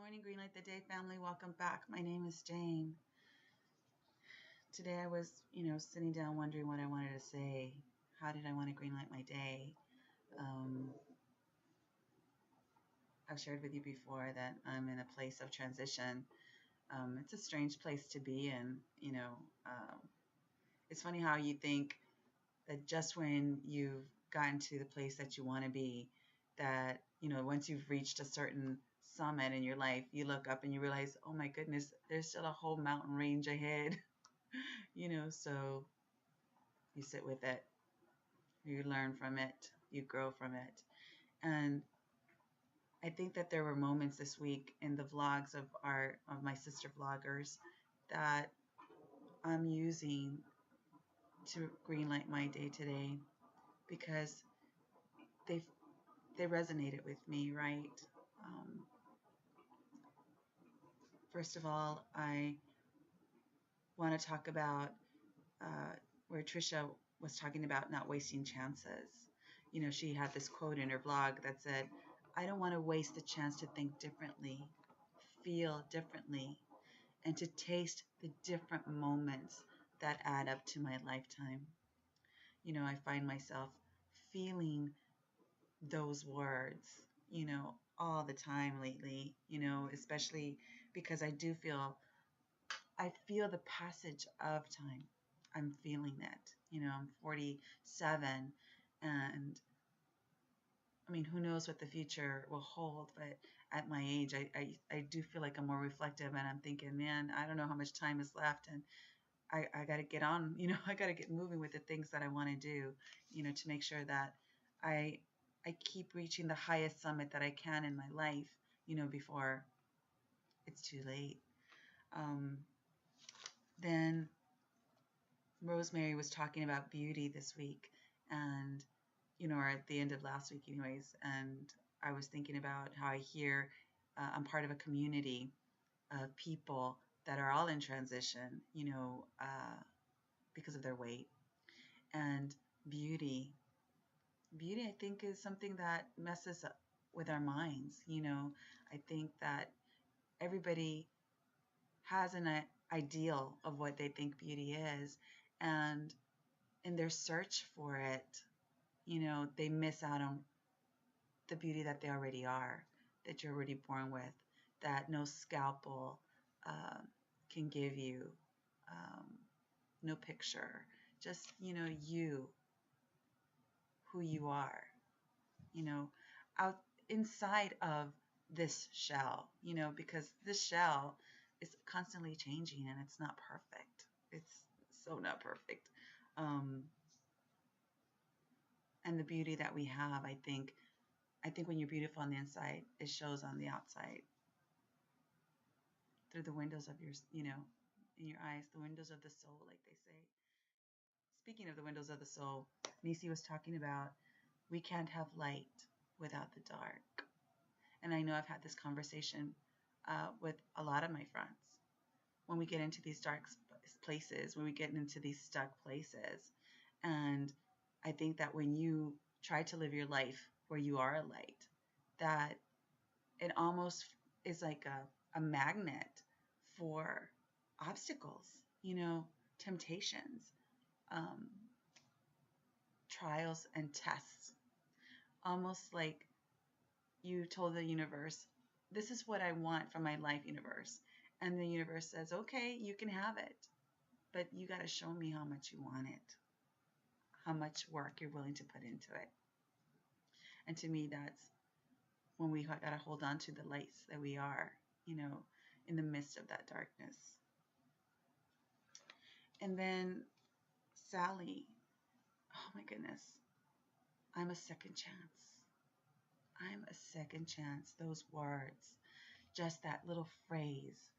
morning, Greenlight the Day family. Welcome back. My name is Jane. Today I was, sitting down wondering what I wanted to say. How did I want to greenlight my day? I've shared with you before that I'm in a place of transition. It's a strange place to be in. It's funny how you think that just when you've gotten to the place that you want to be, that, once you've reached a certain summit in your life, you look up and you realize, oh my goodness, there's still a whole mountain range ahead. So you sit with it, you learn from it, you grow from it. And I think that there were moments this week in the vlogs of my sister vloggers that I'm using to greenlight my day today because they resonated with me, right? First of all, I want to talk about where Trisha was talking about not wasting chances. She had this quote in her blog that said, I don't want to waste the chance to think differently, feel differently, and to taste the different moments that add up to my lifetime. I find myself feeling those words, all the time lately, especially because I feel the passage of time. I'm feeling it. I'm 47, and I mean, who knows what the future will hold, but at my age, I do feel like I'm more reflective, and I'm thinking, man, I don't know how much time is left, and I got to get on, I got to get moving with the things that I want to do, to make sure that I keep reaching the highest summit that I can in my life, before it's too late. Then Rosemary was talking about beauty this week, and or at the end of last week anyways, and I was thinking about how I hear I'm part of a community of people that are all in transition, because of their weight. And beauty I think is something that messes up with our minds. I think that everybody has an ideal of what they think beauty is, and in their search for it, they miss out on the beauty that they already are, that you're already born with, that no scalpel can give you, no picture, just, you, who you are, out inside of this shell, because this shell is constantly changing and it's not perfect. It's so not perfect. And the beauty that we have, I think when you're beautiful on the inside, it shows on the outside. Through the windows of your, in your eyes, the windows of the soul, like they say. Speaking of the windows of the soul, Nisi was talking about we can't have light without the dark. And I know I've had this conversation with a lot of my friends. When we get into these dark places, when we get into these stuck places, and I think that when you try to live your life where you are a light, that it almost is like a magnet for obstacles, temptations, trials and tests. Almost like you told the universe, this is what I want from my life, universe. And the universe says, okay, you can have it, but you got to show me how much you want it, how much work you're willing to put into it. And to me, that's when we got to hold on to the lights that we are, in the midst of that darkness. And then Sally, oh my goodness, I'm a second chance. I'm a second chance. Those words, just that little phrase,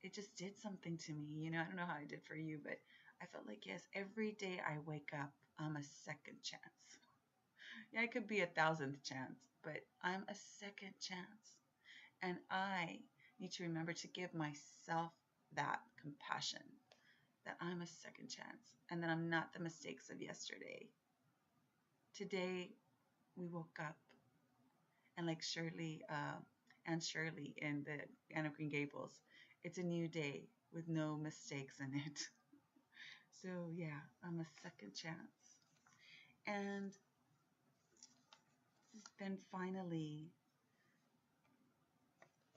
it just did something to me. I don't know how it did for you, but I felt like, yes, every day I wake up, I'm a second chance. Yeah, it could be 1,000th chance, but I'm a second chance. And I need to remember to give myself that compassion, that I'm a second chance and that I'm not the mistakes of yesterday. Today, we woke up, and like Shirley and Shirley in the Anne of Green Gables. It's a new day with no mistakes in it. So yeah, I'm a second chance. And then finally,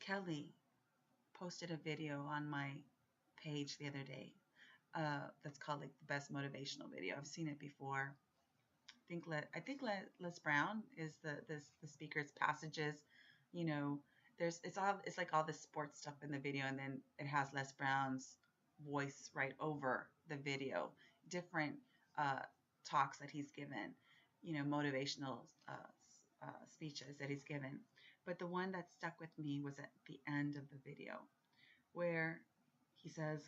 Kelly posted a video on my page the other day. That's called like the best motivational video. I've seen it before. Les Brown is the speaker's passages. You know, it's like all the sports stuff in the video, and then it has Les Brown's voice right over the video. Different uh, talks that he's given, motivational speeches that he's given. But the one that stuck with me was at the end of the video, where he says,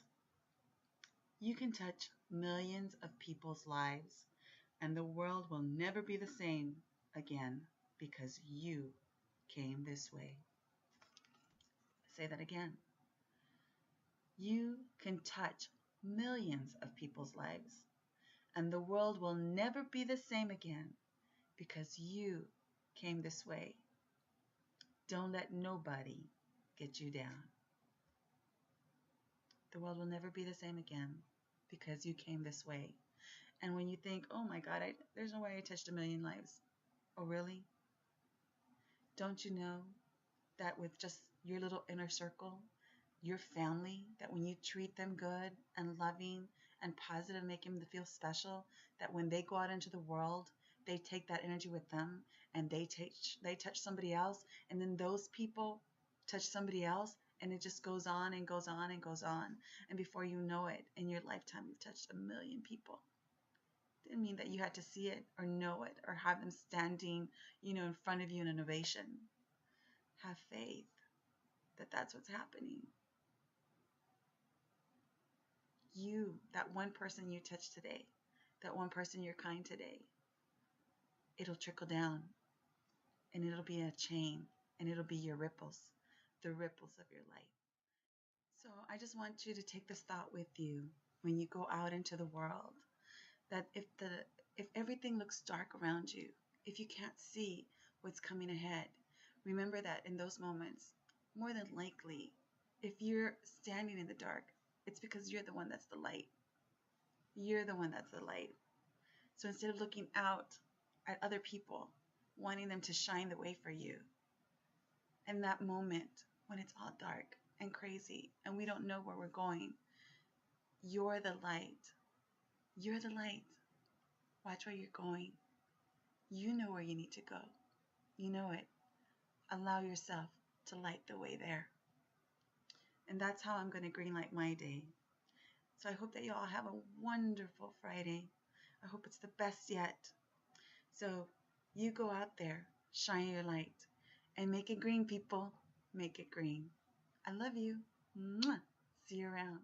"You can touch millions of people's lives, and the world will never be the same again because you came this way." Say that again. You can touch millions of people's lives, and the world will never be the same again because you came this way. Don't let nobody get you down. The world will never be the same again because you came this way. And when you think, oh my God, there's no way I touched a million lives. Oh, really? Don't you know that with just your little inner circle, your family, that when you treat them good and loving and positive, making them feel special, that when they go out into the world, they take that energy with them and they touch somebody else, and then those people touch somebody else, and it just goes on and goes on and goes on. And before you know it, in your lifetime, you've touched a million people. Didn't mean that you had to see it or know it or have them standing, in front of you in an ovation. Have faith that that's what's happening. You, that one person you touch today, that one person you're kind today, it'll trickle down and it'll be a chain and it'll be your ripples, the ripples of your life. So I just want you to take this thought with you when you go out into the world, that if everything looks dark around you, if you can't see what's coming ahead, remember that in those moments, more than likely, if you're standing in the dark, it's because you're the one that's the light. You're the one that's the light. So instead of looking out at other people, wanting them to shine the way for you, in that moment when it's all dark and crazy and we don't know where we're going, you're the light. You're the light. Watch where you're going. You know where you need to go. You know it. Allow yourself to light the way there. And that's how I'm going to green light my day. So I hope that you all have a wonderful Friday. I hope it's the best yet. So you go out there, shine your light, and make it green, people. Make it green. I love you. Mwah. See you around.